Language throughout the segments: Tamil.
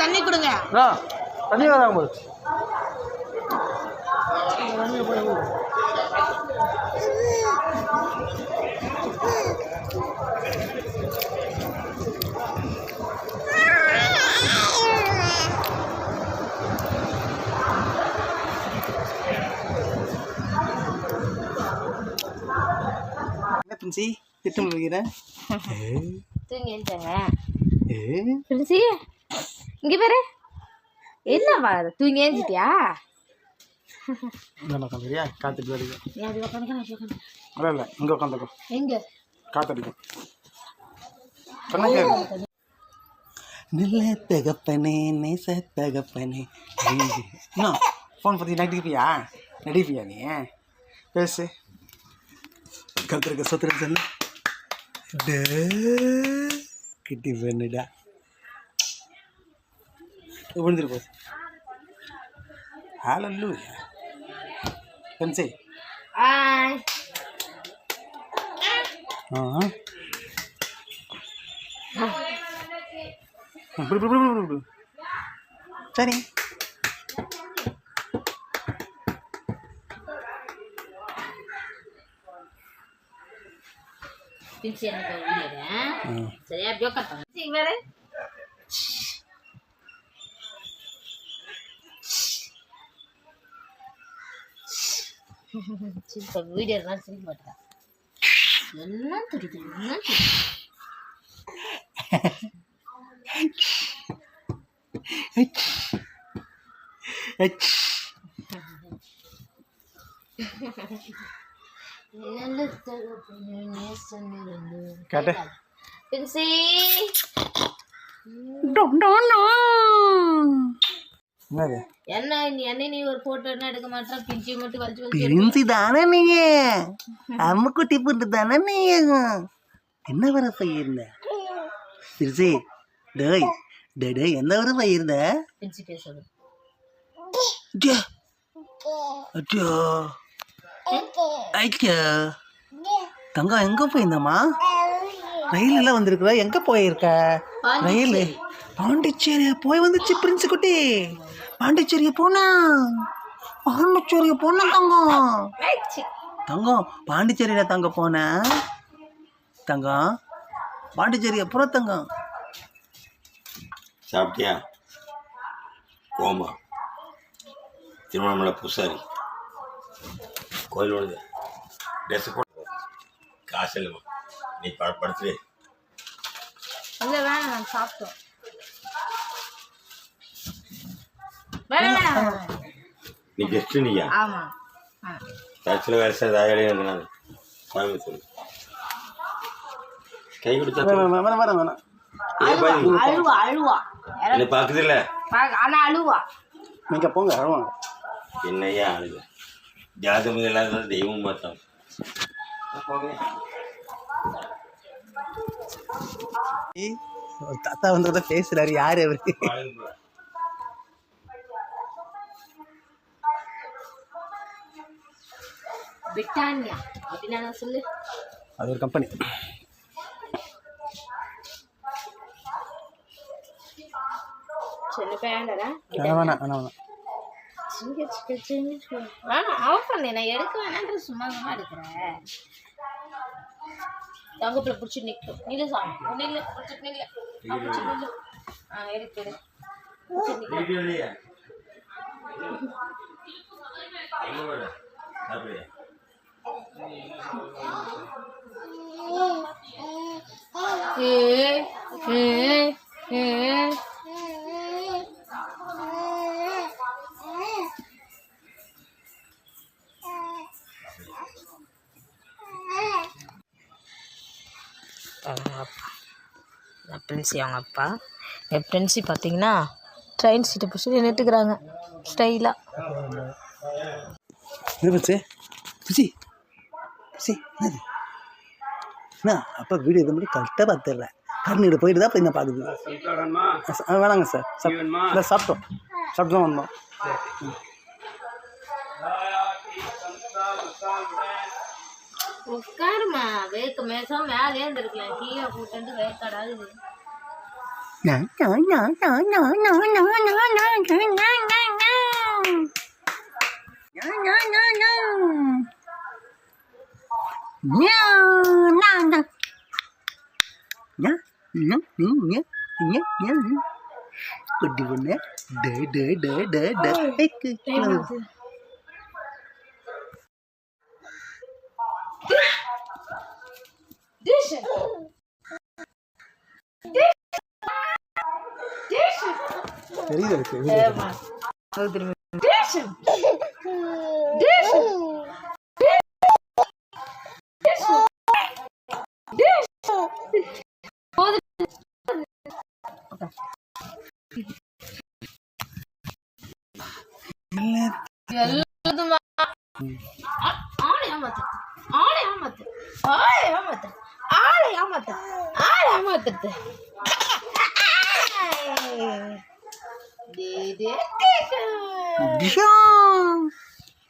தண்ணி கொடுங்க. தண்ணி வராம போகுது. பிரின்சி திட்டம் வைக்கிறேன். தூங்கி எழுந்தாங்க பிரின்சி. இங்கே பாரு என்னவா தூங்கி எழுந்திட்டியா? உட்காந்துரியா? காத்துட்டு வருது. அது உட்காந்து இல்லை இங்கே உட்காந்துக்கோ. எங்கே காத்தடிக்கும். நில தகப்பனே நேச தகப்பனே. என்ன ஃபோன் பற்றி நடிப்பியா? நடிப்பியா நீ? பேசு. கத்துருக்க சொத்துரு சொல்லு. கிட்டி பண்ணுடா விழுந்துரு போகுது. ஹalleluya பென்சி. சரி சரியா வேறு வீடியோ எல்லாம் சிரிக்க மாட்டேன். எல்லாம் தெரியுது எல்லாம் கேட்ட பிரின்சி. என்ன நீ ஒரு போட்டோ என்ன எடுக்க மாட்டேன். பிரின்சி மட்டும் வச்சு பிரின்சி தானே நீங்க? அம்முக்குட்டி போட்டு தானே நீங்க? என்ன வர பையிருந்த பிரின்சி? டேய் டேய் எந்த வர பையிருந்த? பிரின்சி பேசுறது. தங்கம் எங்க போயிருந்தம்மா? ரயிலெல்லாம் வந்திருக்குற. எங்க போயிருக்க? ரயில் பாண்டிச்சேரியா போய் வந்துச்சு பிரின்சி குட்டி. பாண்டிச்சேரியா போனா தங்கம். தங்கம் பாண்டிச்சேரியா தங்க போன தங்கம். பாண்டிச்சேரி அப்புறம் தங்கம். சாப்பிட்டியா? கோமா திருவண்ணாமலை பூசாரி கோயில் ஒழுது ட்ரெஸ் போட்டு காசு இல்லைம்மா. நீ படுத்துரு. இல்லை வேணாம் சாப்பிட்டோம். நீ கெஸ்ட்டு நீயா? ஆமாம் சர்ச்சில் வேலை செய்ய தாயாளே இருந்தாங்க. கோயம்புத்தூர் கை கொடுத்தா அழுவா அழுவா என்ன பார்க்குது இல்லை? ஆனால் அழுவா. நீங்கள் போங்க அழுவாங்க. என்னையா அழுக? ஜாதகம் இல்லாத தெய்வம் பார்த்தோம். தாத்தா வந்து பேசுறாரு. யாரு அவரு? பிரிட்டானியா அப்படின்னா சொல்லு. அது ஒரு கம்பெனி. சின்ன பேண்டா வேணாம் ஆஃப் பண்ணு. நான் எடுக்க வேணான்ற சும்மா எடுக்கிறேன். தங்கப்பில் பிடிச்சி நிற்கும். நில்லு சாமி நில்லு. பிடிச்சிட்டு நில்லு. பிடிச்சி நில்லு. எடுத்து பிரின்சி அவங்க அப்பா. என் பிரின்சி பார்த்தீங்கன்னா ட்ரெயின் சீட்டை பிடிச்சி நின்றுட்டுக்கிறாங்க ஸ்டைலாக. அப்போ வீடியோ இது மட்டும் கரெக்டாக பார்த்துடுறேன். கருணீடு போயிட்டு தான் இப்போ என்ன பார்க்குது. வேணாங்க சார். இல்லை சாப்பிட்டோம். சாப்பிட்டு தான் வந்தோம். உட்காருமா. வேக்க மேசம் மேலே இருந்துருக்கலாம். கீழே போட்டு வேக்காடாது. குட்டி பொண்ணு டே டே டே டே டே தெரியுது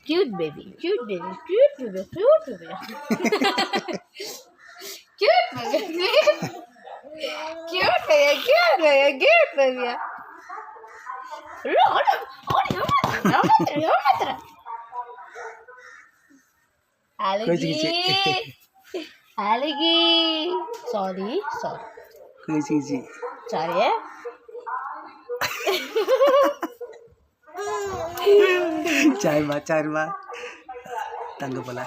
Cute baby, cute baby, cute baby, cute baby. Cute baby. Cute baby, cute baby, cute baby. Aligi. Aligi. Sorry. Sorry. चार तंग बोला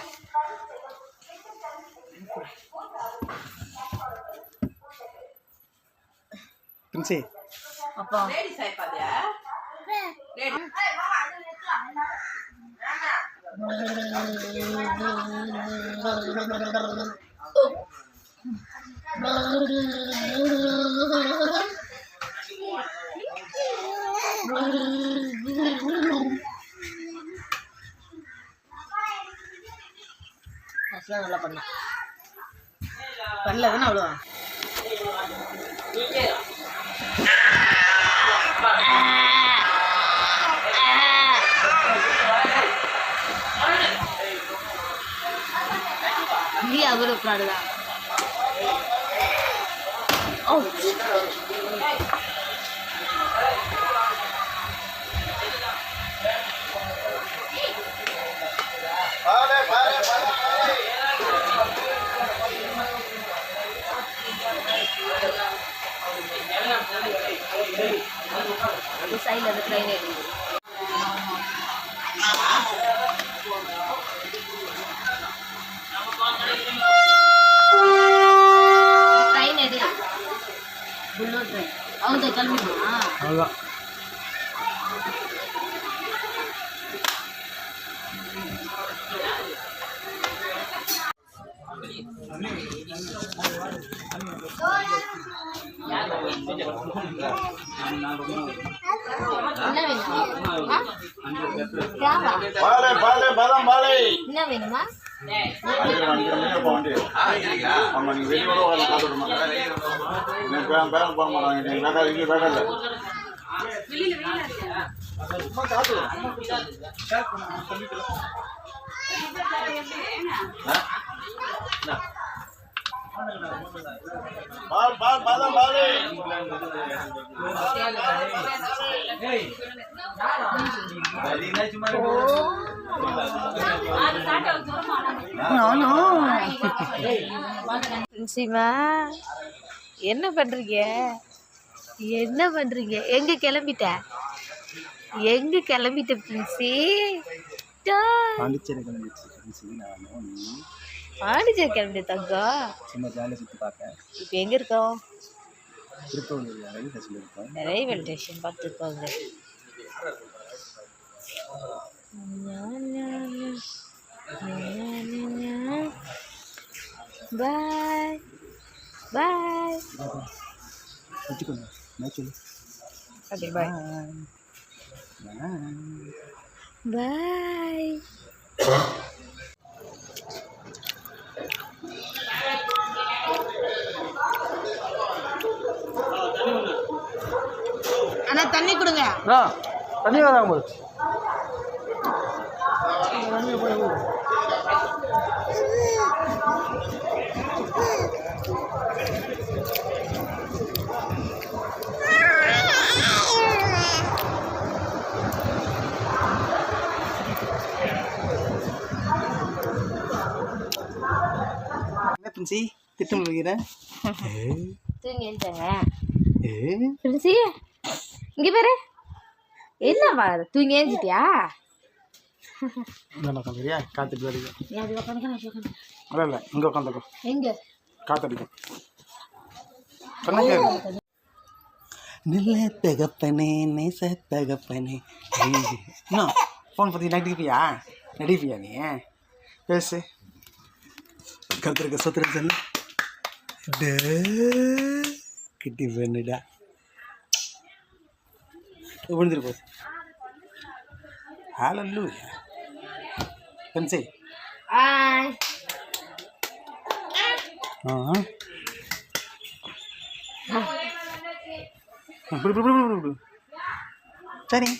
प्रिंसी அப்பா நல்லா பண்ண பண்ணல தானே அவ்வளோ இந்தியா அவ்வளோ ப்ராடுதான் ஓ சைடில் அந்த ட்ரெயின் எடுக்குது ட்ரெயின் எடு புல்லட் ட்ரெயின் அவங்க கிளம்பிடுமா அவ்வளோதான் என்ன வேணுமா சிமா என்ன பண்றீங்க எங்க கிளம்பிட்ட பிரின்சி பாண்டிச்சேரி கிளம்பிட்ட தங்கம் சும்மா ஜாலியாக சுற்றி பார்க்க இப்போ எங்க இருக்கோம் திருப்பூர் ரயில்வே ஸ்டேஷன் இருக்கோம் ரயில்வே ஸ்டேஷன் பார்த்துக்கோங்க பாய் பாய் வச்சுக்கோங்க நான் சொல்லு ஓகே பாய் பாய் அண்ணா தண்ணி கொடுங்க தண்ணி வராம போச்சு பிரின்சி திட்டம் முடிக்கிறேன் தூங்கி எழுந்தாங்க பிரின்சி இங்கே பாரு என்னவா தூங்கி எழுந்துட்டியா உட்காந்துரியா காத்துட்டு வருது நீ அது உட்காந்து இல்லை இல்லை இங்கே உட்காந்துக்கோ எங்கே காத்தடிக்கும் நல்ல தகப்பனே நேச தகப்பனே இன்னும் ஃபோன் பற்றி நடிப்பியா நீ பேசு கருத்துருக்க சொத்துரு சொல்லு கிட்டி பண்ணுடா விழுந்துரு போகுது ஹalleluya பென்சி ஹாய் சரி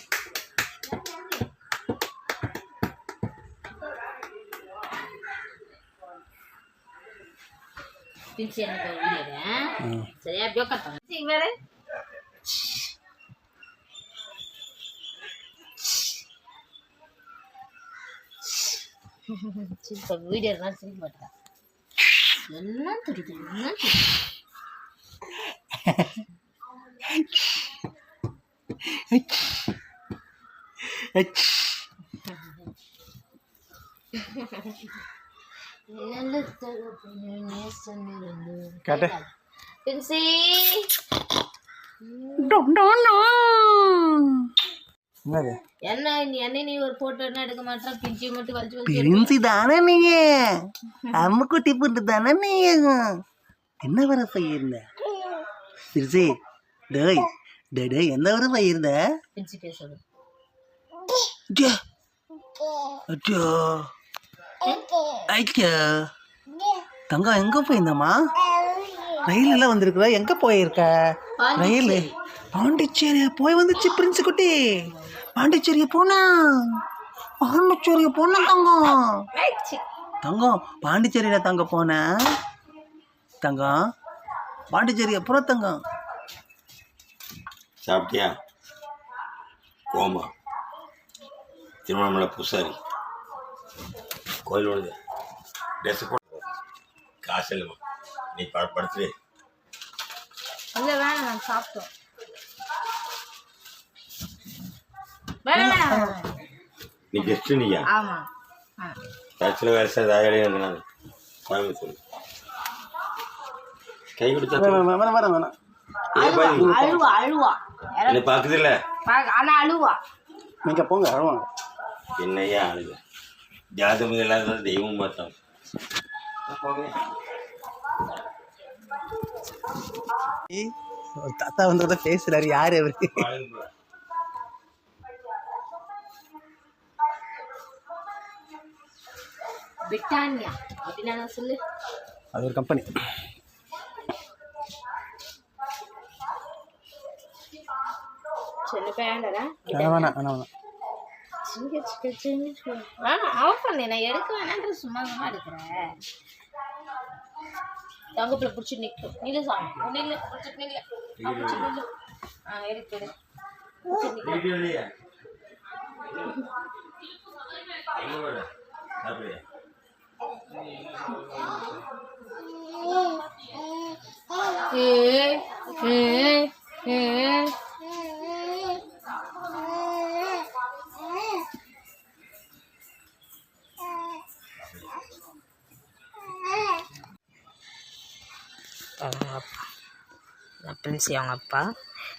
பிரின்சி எனக்கு வீடியோ சரியா அப்படியே உட்காந்து வேறு வீடியோ இருந்தாலும் சிரிக்க மாட்டேன் எல்லாம் தெரியுது எல்லாம் கேட்ட பிரின்சி என்ன நீ ஒரு போட்டோ என்ன எடுக்க மாட்டேன் பிரின்சி மட்டும் வச்சு பிரின்சி தானே நீங்க அம்முக்குட்டி புட்டு தானே நீங்க என்ன வர பையிருந்த பிரின்சி டேய் டேய் எந்த வர பையிருந்த பிரின்சி பேசுறது ஐயா தங்கம் எங்க போயிருந்தம்மா ரயிலெல்லாம் வந்திருக்குற எங்க போயிருக்க ரயில் பாண்டிச்சேரி போய் வந்துச்சு பிரின்சி குட்டி பாண்டிச்சேரியை போனா தங்கம் பாண்டிச்சேரியில தங்க போன தங்கம் பாண்டிச்சேரி அப்புறம் தங்கம் சாப்பிட்டியா கோமா திருவண்ணாமலை பூசாரி கோயில் வருது ட்ரெஸ் போட்டு காசு இல்லைம்மா நீ படுத்துரு இல்லை வேணாம் நான் சாப்பிட்டோம் வேணாம் நீ கெஸ்ட்டு நீயா ஆமாம் சர்ச்சில் வேலை செய்ய தாயாளியாக இருந்தாங்க சாமி சொல்லு கை கொடுத்தா வேணாம் அழுவா அழுவா என்ன பார்க்குது இல்லை ஆனால் அழுவா நீங்க போங்க அழுவாங்க என்னையா அழுக ஜாதகம் இல்லாத தெய்வம் மாற்றம் தாத்தா வந்து பேசுறாரு யாரு அவரு பிரிட்டானியா அப்படின்னா சொல்லு அது ஒரு கம்பெனி சொல்லு வேண்டாடா வேணாம் வேணாம் ஆஃப் பண்ணு நான் எடுக்க வேணான்ற சும்மா சும்மா எடுக்கிறேன் தங்கப்பில் பிடிச்சி நிற்கும் நில்லு சாமி நில்லு பிடிச்சிட்டு நில்லு பிடிச்சி நில்லு எடுத்து எடு பிரின்சி அவங்க அப்பா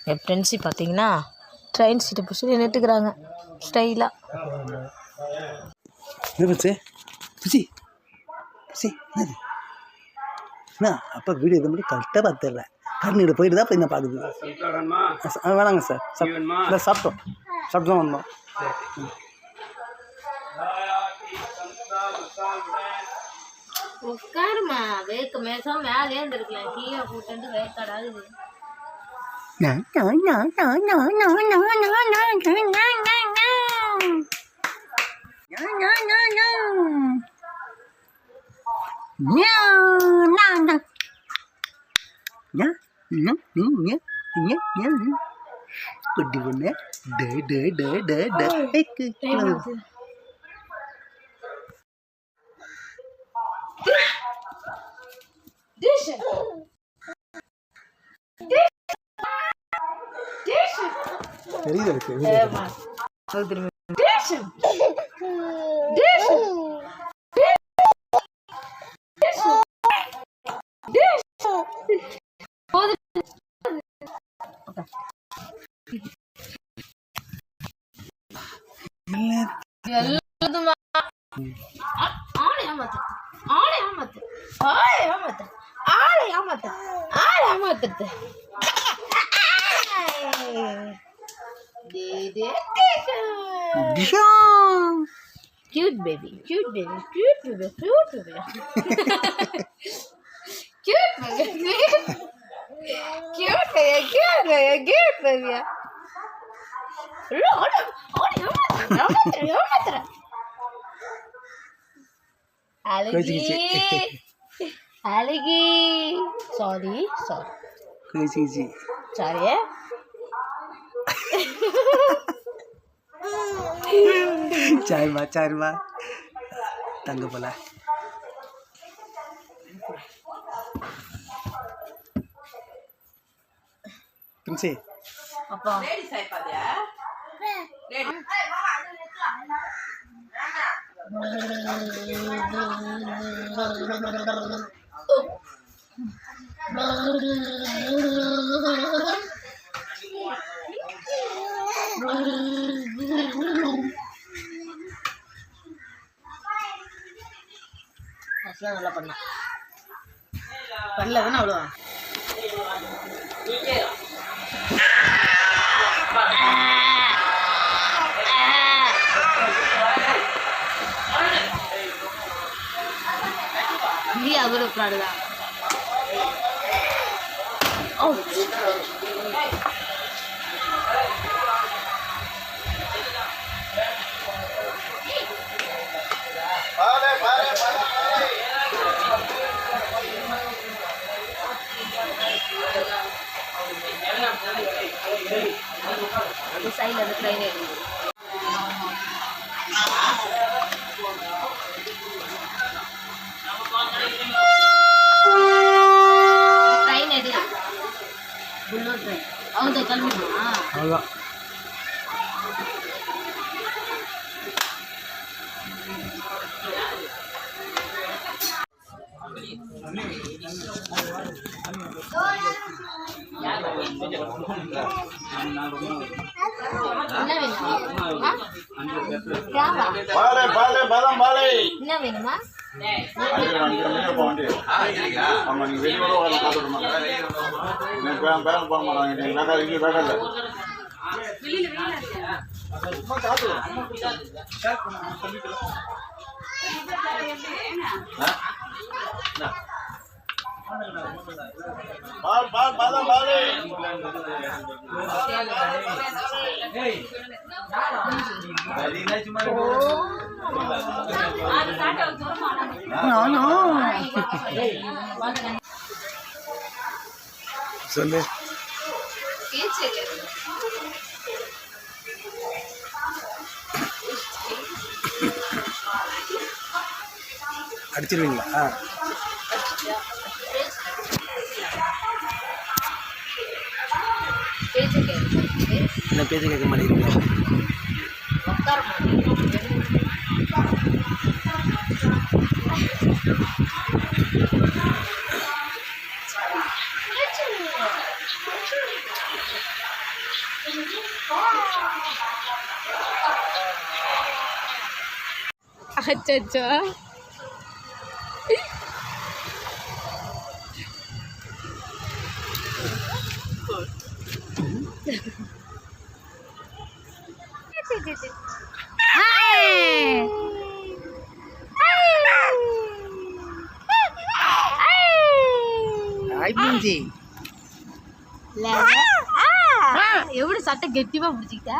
என் பிரின்சி பார்த்தீங்கன்னா ட்ரெயின் சீட்டை பிடிச்சி நின்றுட்டுக்கிறாங்க ஸ்டைலாக பிரிச்சி என்ன அப்போ வீடியோ இது மட்டும் கரெக்டாக பார்த்துடுறேன் கண்ணீர் போயிட்டு தான் இப்போ என்ன பார்க்குது வேணாங்க சார் இல்லை சாப்பிட்டோம் சாப்பிட்டு தான் வந்தோம் உட்காருமா வேக்க மேசம் மேலே இருந்திருக்கலாம் கீழே போட்டு வேக்காடாது குட்டி பொண்ணு தெரியுது எனக்கு ஏமா திரும்பி dash dash Cute baby, cute baby, cute baby, cute baby. Cute baby. Cute baby, cute baby, cute baby. Aligi. Aligi. Sorry. Sorry. चार तंग बोला तुमसे Apa? நல்லா பண்ண பண்ணல தானே அவ்வளோ இல்லையா அவ்வளோ ப்ராடுதான் ஓ சைடில் அந்த ட்ரெயின் எடுக்குது ட்ரெயின் எடு புல்லட் ட்ரெயின் அவங்க கிளம்பிடுமா அவ்வளோதான் என்ன வேணுமா என்ன வேணுமா சொல்லு அடிச்சிருவீங்களா என்ன பேச்சு கேட்க மாட்டேங்கிறீங்க அச்சோ எப்படி சட்டை கெட்டிமா பிடிச்சிக்கிட்டா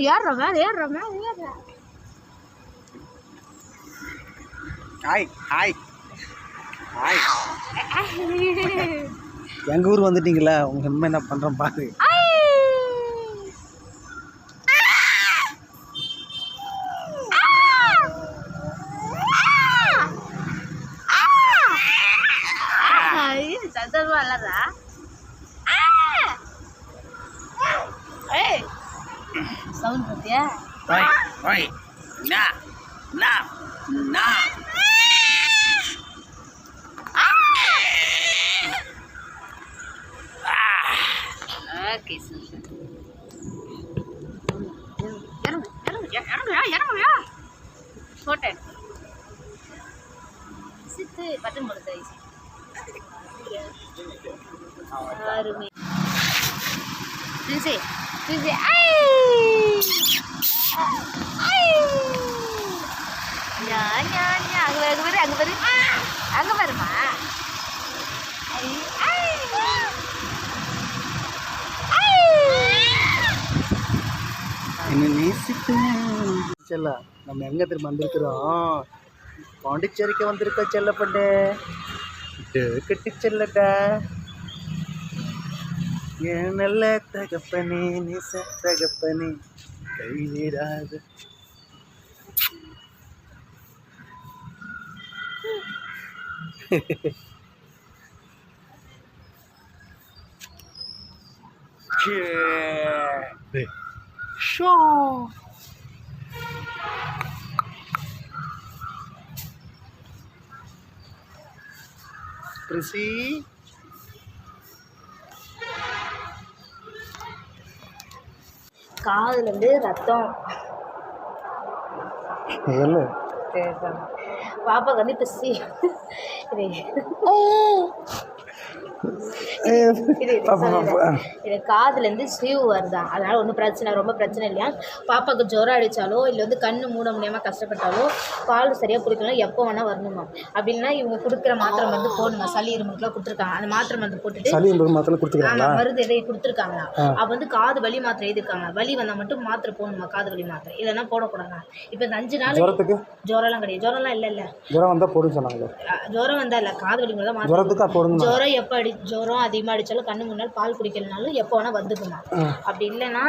ஏறுறோம் ஹாய் ஹாய் ஹாய் எங்கள் ஊர் வந்துட்டீங்களா உங்கள் அம்மா என்ன பண்ணுறோம் பாரு சவுண்ட் பார்த்தியா? ஓய் ஓய் நா நா நா ஓகே சூப்பர். இறங்குயா போட்டோ சித்து பட்டன் போடுது அருமை. பிரின்சி பிரின்சி அங்கே பாரு அங்கே பாருமா. என்ன நேசிப்பேன் செல்ல. நம்ம எங்க திரும்ப வந்திருக்கிறோம்? பாண்டிச்சேரிக்கு வந்திருக்கோம் செல்ல பண்ணு. கட்டி செல்லடா என் நல்ல தகப்பனே நேச தகப்பனே கைவிடாது. ஷோ பிரிசி காதுலேருந்து ரத்தம் பாப்பாக்கு வந்து இப்போ காதுலேருந்து ஸ்லீவ் வருதான். அதனால் ஒன்றும் பிரச்சனை ரொம்ப பிரச்சனை இல்லையா. பாப்பாவுக்கு ஜுரம் அடித்தாலோ இல்லை வந்து கண்ணு மூட முடியாமல் கஷ்டப்பட்டாலோ பால் சரியாக குடிக்கலாம் எப்போ வேணால் வரணுமா. அப்படின்னா இவங்க கொடுக்குற மாத்திரை மருந்து போடணுமா. சளி இருமுக்கெலாம் கொடுத்துருக்காங்க. அந்த மாத்திரை மருந்து போட்டுட்டு மருந்து எதை கொடுத்துருக்காங்க. அப்போ வந்து காது வலி மாத்திரை எழுதிருக்காங்க. வலி வந்தால் மட்டும் மாத்திரை போடணுமா. காது வலி மாத்திரை இல்லைன்னா போடக்கூடாது. இப்போ இந்த 5 நாள் ஜுரம்லாம் கிடையாது. ஜுரம்லாம் இல்லை ஜுரம் வந்தால் போடுன்னு சொன்னாங்க. ஜுரம் வந்தால் இல்லை காது வலி தான் மாத்திரை. ஜுரம் எப்போ ஜுரம் அதிகமாக அடித்தாலும் கண்ணு முன்னால் பால் குடிக்கலனாலும் எப்போ வேணால் வந்துக்குமா. அப்படி இல்லைன்னா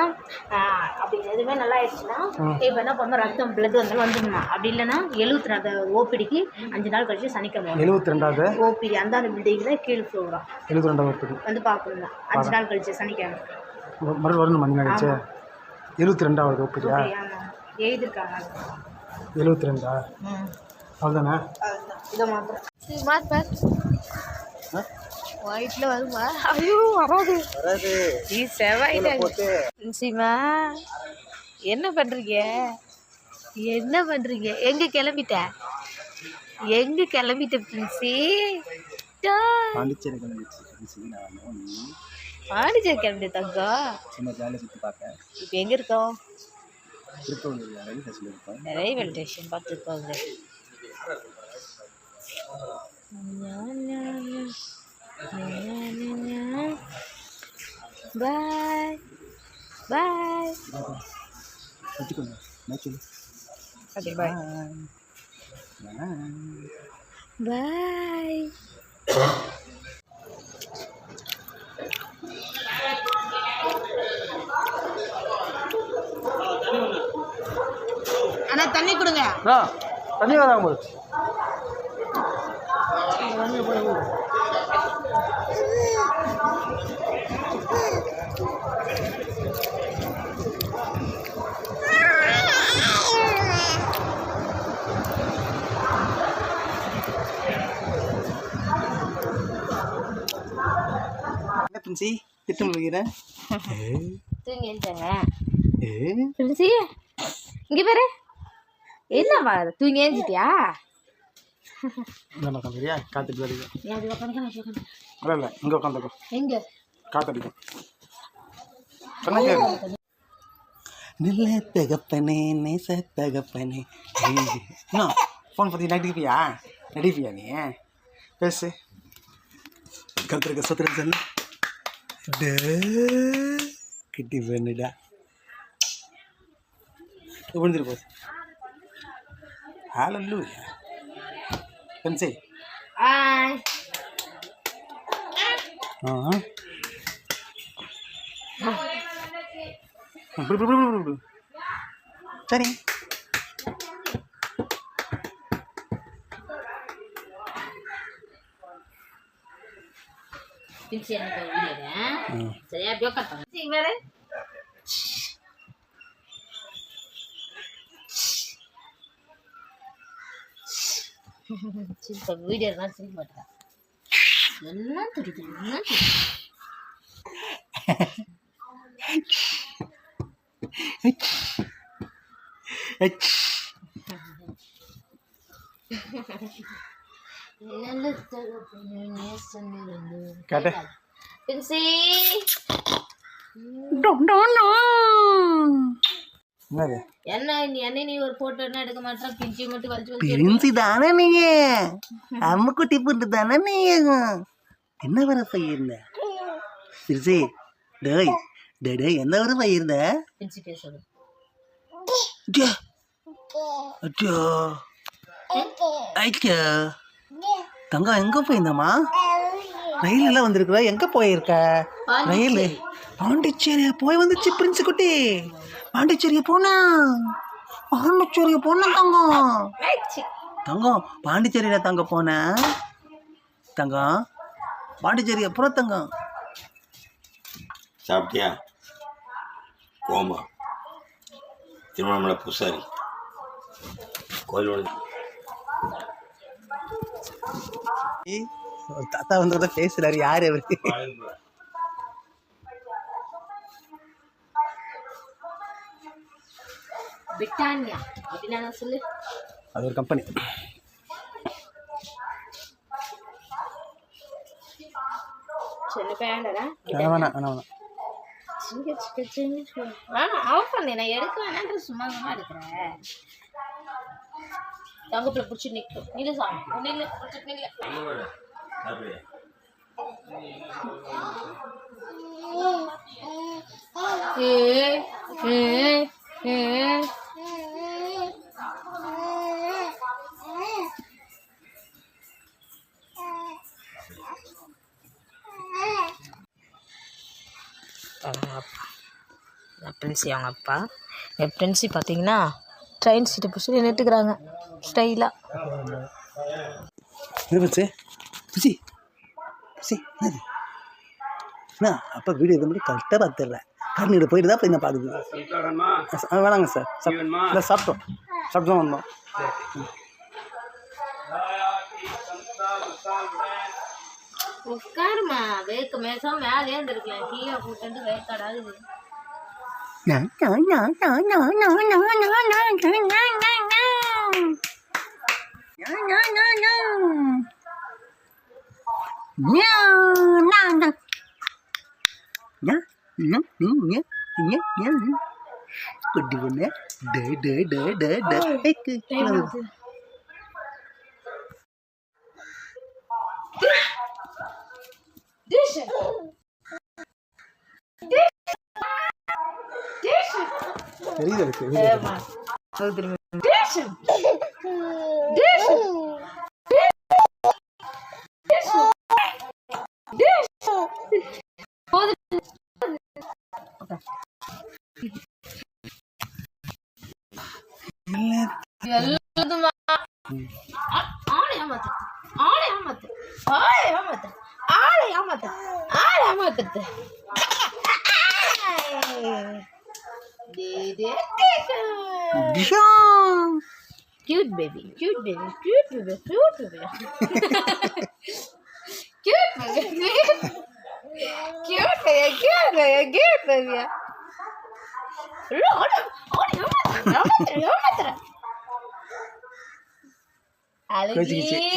அப்படி எதுவுமே நல்லா ஆயிடுச்சுன்னா இப்போ என்ன பண்ணணும் ரத்தம் பிளட் வந்தாலும் வந்துடுமா. அப்படி இல்லைன்னா 72 ஓபிடிக்கு 5 நாள் கழிச்சு சனிக்கிழமை 72வது ஓபிடி அந்த பில்டிங்கில் கீழ் ஃப்ளோரா 72வது ஓபிடி வந்து பார்க்கணும் 5 நாள் கழிச்சு சனிக்கிழமை மறுபடியும் வரணும். மணி ஆகிடுச்சு 72வது ஓபிடியா எழுதிருக்காங்க. 72 அவ்வளோதானே. இதை மாத்திரம் ஒயிட்டில் வருமா? ஐயோ வராது வராது. நீ செவ்வாயில சீமா என்ன பண்ணுறீங்க? என்ன பண்ணுறீங்க? எங்கே கிளம்பிட்ட பிரின்சி? பாண்டிச்சேரி கிளம்பிட்டு தங்கம் சின்ன ஜாலியாக சுற்றி பார்க்க. இப்போ எங்கே இருக்கோம்? திருப்பூர் ரயில்வே ஸ்டேஷன் பார்த்துருக்கோங்க. Bye bye okay bye bye. அண்ணா தண்ணி கொடுங்க. தண்ணி வராங்க. பிரின்சி திட்டம் முடிக்கிறேன். தூங்கி எழுந்தாங்க பிரின்சி. இங்கே பாரு என்னம்மா தூங்கி எழுந்துட்டியா? காத்துட்டு இல்லை இங்கே உட்காந்துக்கோ. எங்கே காத்தடிக்கும். நல்ல தகப்பனே நேச தகப்பனே. இன்னும் ஃபோன் பற்றி நடிப்பியா நீ? பேசு. கருத்துருக்க சொத்துரு சொல்லு. கிட்டி பண்ணுடா விழுந்துட்டு போகுது. ஹalleluya பென்சி. சரி சரியா அப்படியே சரி வீடியோ இருந்தாலும் சிரிக்க மாட்டேன் எல்லாம் தெரியுது எல்லாம் தெரியுது. கேட்ட பின்சி என்னது என்ன நீ ஒரு போட்டோ என்ன எடுக்க மாட்டேன் பிஞ்சி மட்டும் வலிச்சு பிரின்சி தானே நீங்க அம்முக்குட்டி புண்டு தானே நீங்க என்ன வர பையிருந்த பிரின்சி டேய் டேய் எந்த வர பையிருந்த பின்சி பேசுறது அச்சோ ஐயோ தங்கம் எங்க போயிருந்தம்மா ரயில் எல்லாம் வந்திருக்குற எங்க போயிருக்க ரயில் பாண்டிச்சேரியா போய் வந்துச்சு பிரின்ஸ் குட்டி பாண்டிச்சேரியா போனா தங்கம் தங்கம் பாண்டிச்சேரியில தங்க போன தங்கம் பாண்டிச்சேரி அப்புறம் தங்கம் சாப்பிட்டியா கோமா திருவண்ணாமலை பூசாரி கோயில் தாத்தா வந்து பேசுறாரு யாரு அவரு பிரிட்டானியா அப்படின்னா சொல்லு அது ஒரு கம்பெனி சின்ன பேண்டரா வேணாம் ஆஃப் பண்ணி நான் எடுக்க வேணான்ற சும்மா எடுக்கிறேன் தங்கப்பில் பிடிச்சி நிற்கும் நில்லு சாமி நில்லு பிடிச்சிட்டு நில்லு பிரின்சி அவங்க அப்பா என் பிரின்சி பார்த்தீங்கன்னா ட்ரெயின் சீட்டை பிடிச்சி நின்றுட்டுக்கிறாங்க ஸ்டைலாக பிரின்சி பிரின்சி பிரின்சி என்னது என்ன அப்பா வீடியோ இது மட்டும் கரெக்டாக பார்த்துடல காரணியோட போயிட்டு தான் போய் நான் பார்க்குது வேணாங்க சார் இல்லை சாப்பிட்டோம் தான் வந்தோம் உட்காருமா வேக்க மேசம் மேலே இருந்திருக்கலாம் கீழே போட்டு வேக்காடாது குட்டி பொண்ணு Cute baby, cute baby, cute baby, cute baby. Cute baby, cute baby, cute baby, cute baby. Aligi,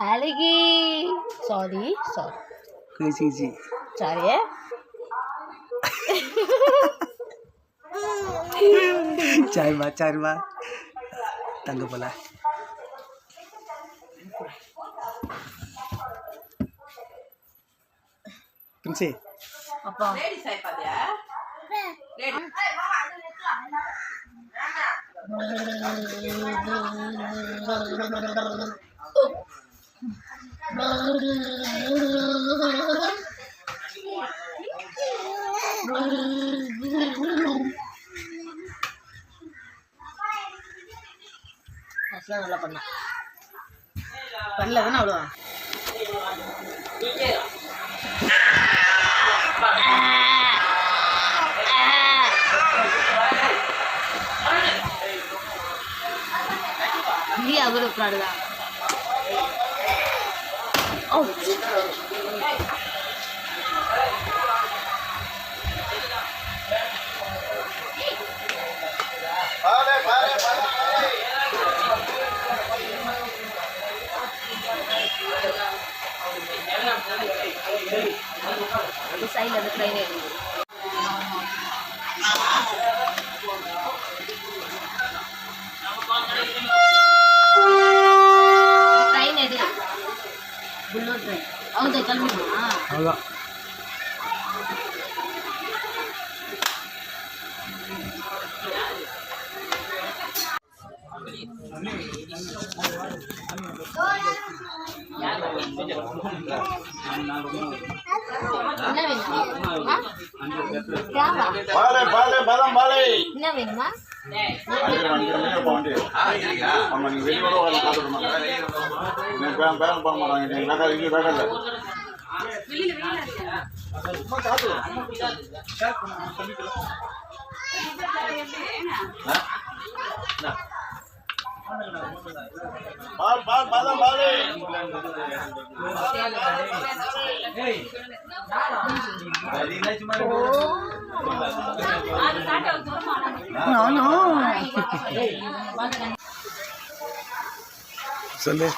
Aligi. Sorry. Sorry. चार बार तंग बोला तुमसे அப்பா நல்லா பண்ண பண்ணல தானே அவ்வளோ அவரு சாப்பிடாதுதான். ஓ சைடில் அந்த ட்ரெயின் எடுத்து ட்ரெயின் எடு புல்லட் ட்ரெயின் அவங்க கிளம்பிடுமா? அவ்வளோதான். என்ன வேணுமா? என்ன வேணுமா? சொல்லு.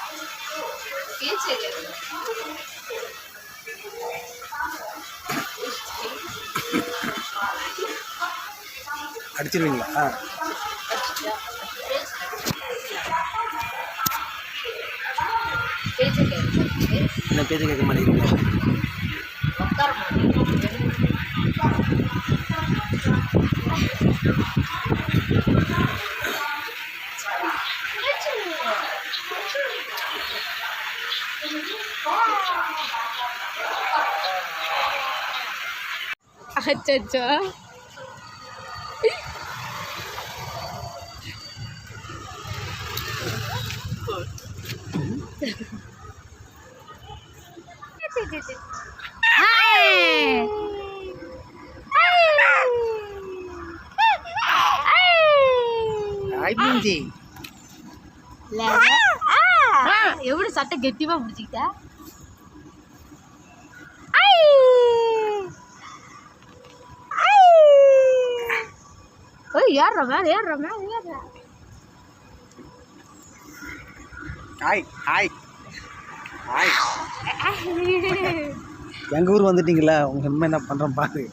அடிச்சிருவீங்களா? என்ன பேச்சு கேட்க மாட்டேங்கிறீங்க? அச்சோ எப்படி சட்டை கெட்டிமா பிடிச்சிக்கிட்ட? ஏறுற மேல ஏறுற மேல ஏறுற. Hi hi hi. எங்கள் ஊர் வந்துட்டீங்களா? உங்கள் அம்மா என்ன பண்ணுறோம் பாரு.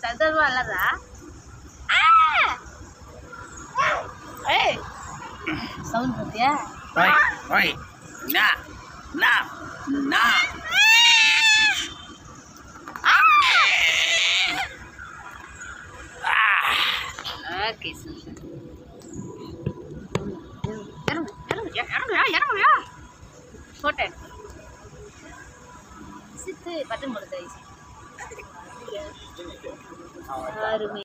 சந்தோஷமா இல்லதா? சவுண்ட் பார்த்தியா? ஓகே இறங்குயா போட்டேன் சித்து பட்டன் போடுது அருமை.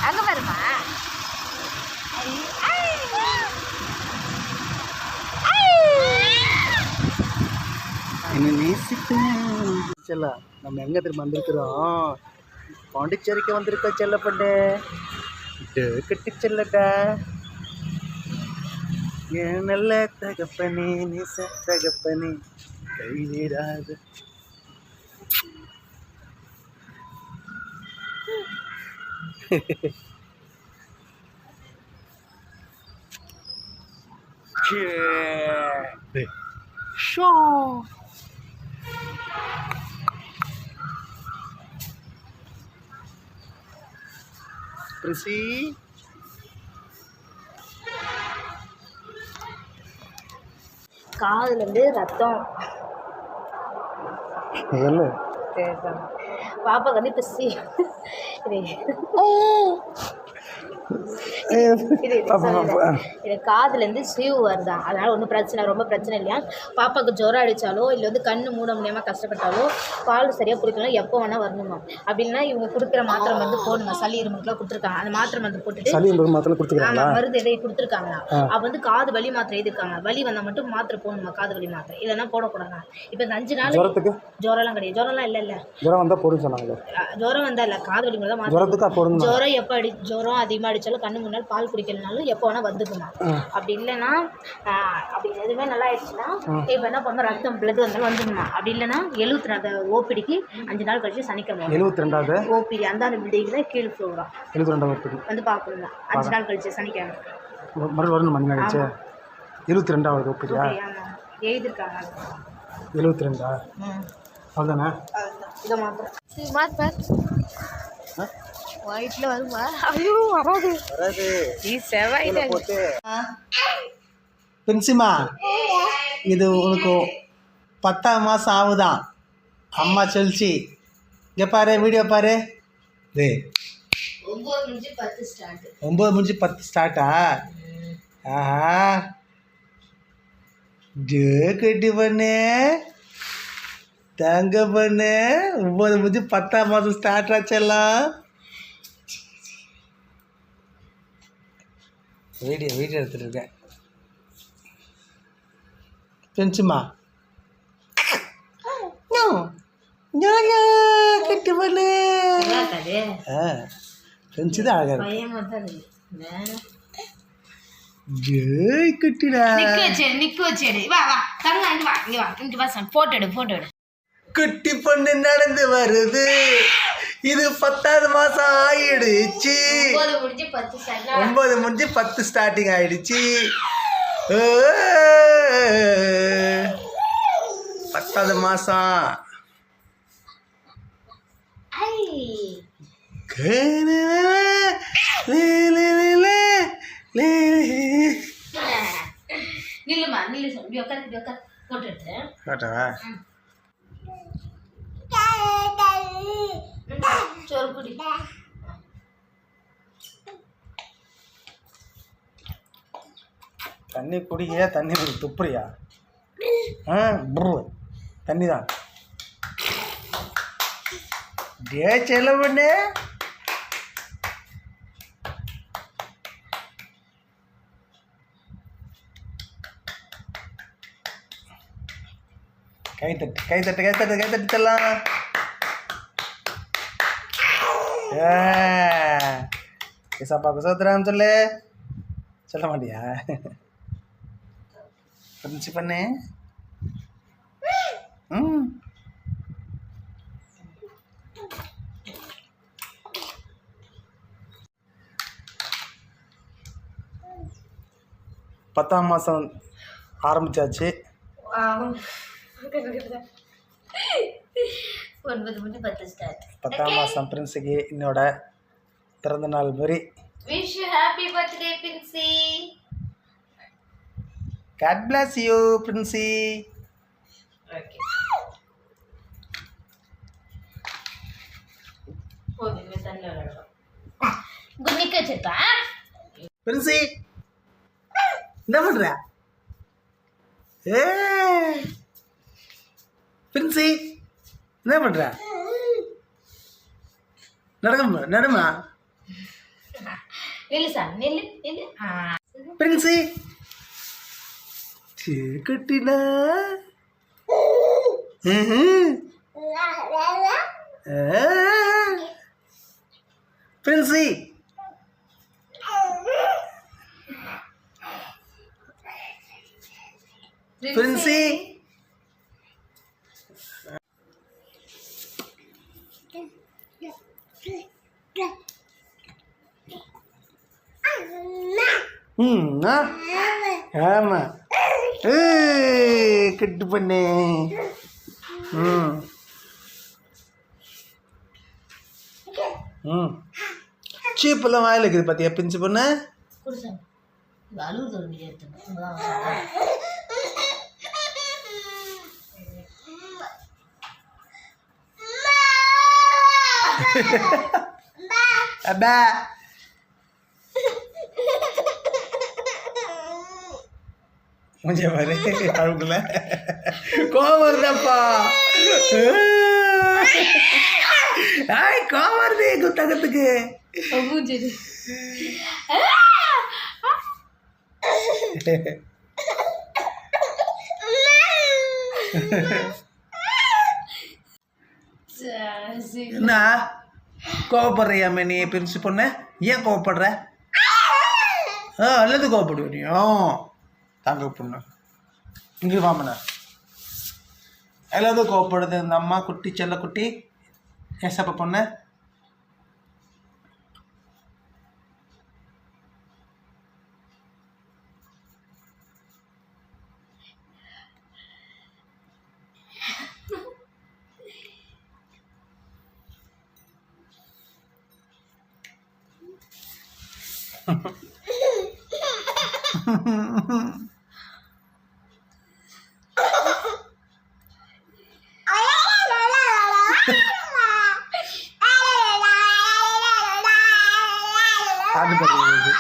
அங்க பாருமா. என்ன நேசிப்பேன் செல்ல. நம்ம எங்கே திரும்ப வந்திருக்கிறோம்? பாண்டிச்சேரிக்கு வந்திருக்கோம் செல்லப்பட்டு. கட்டி செல்லட்டா என் நல்ல தகப்பனே நேச தகப்பனே கை நீராது. ஷோ பிரிசி காதுல இருந்து ரத்தம். பாப்பா வந்து பிசி எனக்கு காதுலேருந்து ஸ்லீவ் வருதான், அதனால் ஒன்றும் பிரச்சனை ரொம்ப பிரச்சனை இல்லையா. பாப்பாவுக்கு ஜுரம் அடித்தாலோ இல்லை வந்து கண்ணு மூட முடியாமல் கஷ்டப்பட்டாலோ பால் சரியாக குடிக்கலாம் எப்போ வேணால் வரணுமா. அப்படின்னா இவங்க கொடுக்குற மாத்திரை மருந்து போடணுமா, சளி இருமுக்கெலாம் கொடுத்துருக்காங்க. அந்த மாத்திரை மருந்து போட்டுட்டு சளி மாத்திரை கொடுத்துருக்காங்க, மருந்து எதையும் கொடுத்துருக்காங்களா. அப்போ வந்து காது வலி மாத்திரை எழுதிருக்காங்க. வலி வந்தால் மட்டும் மாத்திரை போடணுமா, காது வலி மாத்திரை, இல்லைன்னா போடக்கூடாதா. இப்போ இந்த 5 நாள் ஜுரம்லாம் கிடையாது. ஜுரம்லாம் இல்லை ஜுரம் வந்தால் போடுன்னு சொன்னாங்க. ஜுரம் வந்தால் இல்லை, காது வலி தான் ஜுரத்துக்கு போடுங்க. ஜுரம் எப்போ ஜுரம் அதிகமாக அடித்தாலும் கண்ணு முன்னால் பால் குடிக்கலனாலும் எப்போ வேணால் வந்துக்குமா. அப்படி இல்லைன்னா அப்படி எதுவுமே நல்லா ஆயிடுச்சுன்னா இப்போ என்ன பண்ணணும், ரத்தம் பிளட் வந்தாலும் வந்துடுமா. அப்படி இல்லைன்னா 72 ஓபிடிக்கு 5 நாள் கழிச்சு சனிக்கிழமை 72வது ஓபிடி அந்த பில்டிங் தான் கீழே ஃப்ளோரா 72வது ஓபிடி வந்து பார்க்கணும் 5 நாள் கழிச்சு சனிக்கிழமை மறுபடியும் வரணும். மணி ஆயிடுச்சு 72வது ஓபிடியா எழுதிருக்காங்க. 72 அவ்வளோதானே. இதை மாத்திரம் ஒயிட்டில் வருமா? ஐயோ வராது செவ்வாயில் போட்டு பென்சிமா இது உனக்கு 10ஆம் மாதம் ஆகுதான். அம்மா சொல்லிச்சு. இங்கே பாரு, வீடியோ பாரு. 9 முடிஞ்சு 10 ஸ்டார்ட்டா? ஆஹா கட்டி பண்ணு தங்க பண்ணு. 9 முடிஞ்சு 10ஆம் மாதம் ஸ்டார்ட் ஆச்செல்லாம். வீடியோ எடுத்துட்டு இருக்கேன். பென்சுமா கட்டி பண்ணு. பென்சு தான் அழகா கட்டிடா. குட்டி பொண்ணு நடந்து வருது. இது 10ஆவது மாதம் ஆயிடுச்சு. 9 முடிஞ்சு 10 ஸ்டார்டிங் ஆயிடுச்சு. 10ஆவது மாதம். நில்லுமா நில்லு சொல்லி உட்காந்து போட்டு காட்டவா? சோறு குடி. தண்ணி குடிக்க, தண்ணி துப்புறியா? தண்ணி தான் டே செல்ல பண்ணு. கைத்தட்டு கைத்தட்டு கைத்தட்டு கைத்தட்டு செல்லாம். ஏசாப்பாக்கு சோத்திரம் சொல்லு. சொல்ல மாட்டியா? புரிஞ்சு பண்ணு. ம் 10ஆம் மாதம் ஆரம்பித்தாச்சு. 9 முடிஞ்சு 10 ஸ்டார்ட். 10ஆம் மாதம் பிரின்ஸுக்கு என்னோட பிறந்த நாள் மாதிரி. Wish you happy birthday Princy. God bless you Princy. Okay போதுமே தண்ணி விளையாடுறோம். குன்னிக்க வச்சிருக்கா பிரின்சி என்ன பண்ற? பிரின்சி என்ன பண்ற? நடக்குமா நடுமா? நில்லு சார் நில்லு நில்லு. பிரின்சி கட்டினா பிரின்சி பிரின்சி ஆமா கட்டு பண்ணு. சீப்பெல்லாம் வாயில் இருக்குது பார்த்தியா பிரின்சி பொண்ணு? அப்பா கொஞ்சம் பாரு அழுக்குல கோவம் வருதாப்பா கோவம் வருது குத்தகத்துக்கு மூஞ்சிடு என்ன கோவப்படுறியாமே நீ பிரின்சி பொண்ணு ஏன் கோவப்படுற அல்லது கோவப்படுவ நீ தாங்க பொண்ணு இங்கே வாமண்ணா எல்லாத்தும் கோவப்படுது இந்த அம்மா குட்டி செல்ல குட்டி ஏசப்ப பொண்ணு பாட்டு பாடுறது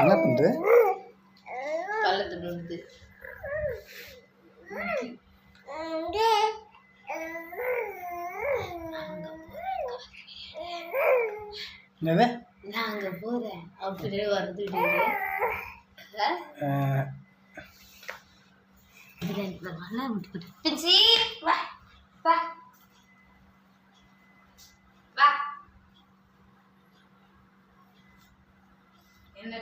என்ன பண்ற பள்ளத்துல இருந்து என்னது நான் அங்க போறேன் அப்படியே வருது என்ன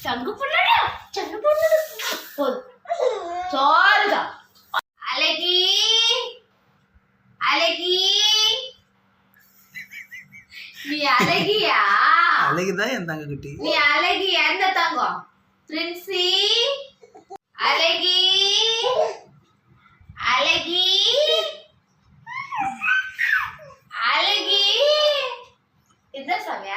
சங்கு பொண்ணடா சங்கு பொண்ணு போதும் சாரிதா அழகி அழகி நீ அழகியா அழகுதான் என் தங்க குட்டி நீ அழகி எந்த தங்கம் பிரின்சி அழகி அழகி அழகி இதுதான் சாமி